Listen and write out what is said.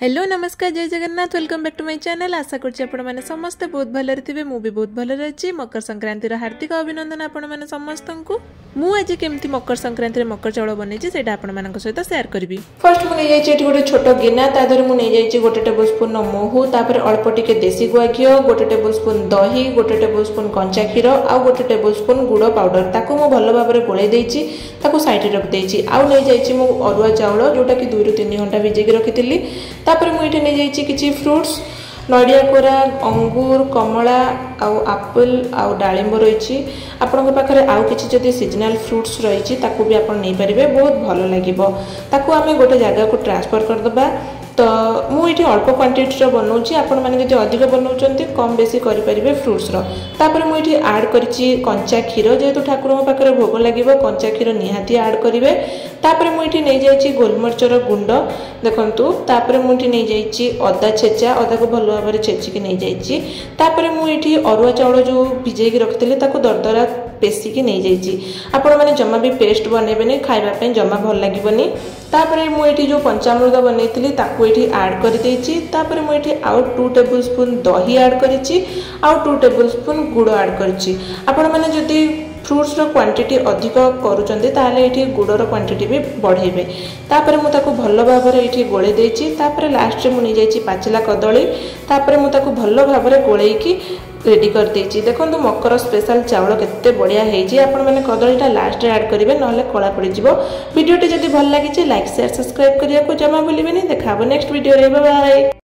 Hello नमस्कार जय Jagannath welcome back to my channel. आशा करछि आपण माने समस्त बहुत भलरे थिबे। मु भी बहुत भलरे अछि। मकर संक्रांति रा हार्दिक अभिनंदन आपण माने समस्तंकु। मु आज केमती मकर संक्रांति रे मकर चाउल बनेछि सेटा आपण मानक सहित शेयर करबी। फर्स्ट मु नै जाइछि एठी गोटे छोटो गिना ता धरे मु नै जाइछि गोटे टेबलस्पून मोहु तापर अल्प टिके देसी गुआ घियो गोटे टेबलस्पून दही गोटे टेबलस्पून कंचा क्षीर आ गोटे टेबलस्पून गुड़ पाउडर ताकू मु भलो भाबरे गोळै देइछि ताकू साइड रे रख देइछि। आ नै जाइछि मु अरुआ चाउल जोटा कि 2 ରୁ 3 घंटा भिजे के रखितिली। तापर मु इठे नै जाइछि किछि फ्रूट्स नड़िया कोरा अंगूर कमला आउ एप्पल आउ डालिंब रही आपण पाखे आउ किछि जदि सीजनल फ्रूट्स रही ताकू भी आपण नै परिबे बहुत भलो लागिबो। ताकू आमे गोटे जगह को ट्रांसफर कर दबा। तो मुझे अल्प क्वांटिटी बनाऊँगी आपण मैंने जब अधिक बनाऊँच कम बेसी करें फ्रुट्स तापर मुझे आड करी कंचा क्षीर जेहेतु ठाकुर पाखे भोग लगे कंचा क्षीर निहाती आड करेंगे। तापर मुझे नहीं जाइए गोलमरिचर गुंड देखु तापर मुझे नहीं जाइए अदा छेचा अदा को भल भाव में छेचिकी नहीं जाइए। तापर मुझे अरुआ चाउल जो भिजे रखी दरदरा पेसिकी नहीं जाइए। आपण मैंने जमा भी पेस्ट बनइबे खाइबा जमा भल लगे। तापर मुझे जो पंचामृत बनई ताकू ये आड कर तापर मुझे आउ 2 टेबलस्पून दही आड करी आउ 2 टेबलस्पून गुड़ आड करी। आपण मैंने जदि फ्रूट्स क्वांटिटी अधिक करुँचे ताहले ये गुड़र क्वांटिटी भी बढ़ेबे। तापर मु ताकू भल भाव में ये गोले देछि। तापर लास्ट में मुझे जाइए पाचिला कदली तापर मु ताकू भल भाव में गोलेकी रेडी कर देछि। देखो मकर स्पेशल चाउल केते बढ़िया हेछि। आपण माने कदलीटा लास्ट रे ऐड करिवे नहले कला पड़ी जिवो। वीडियोटी जदि भल लागिछि लाइक शेयर सब्सक्राइब करिया को जमा भूलिबेनी। देखाबो नेक्स्ट वीडियो रे। Bye bye.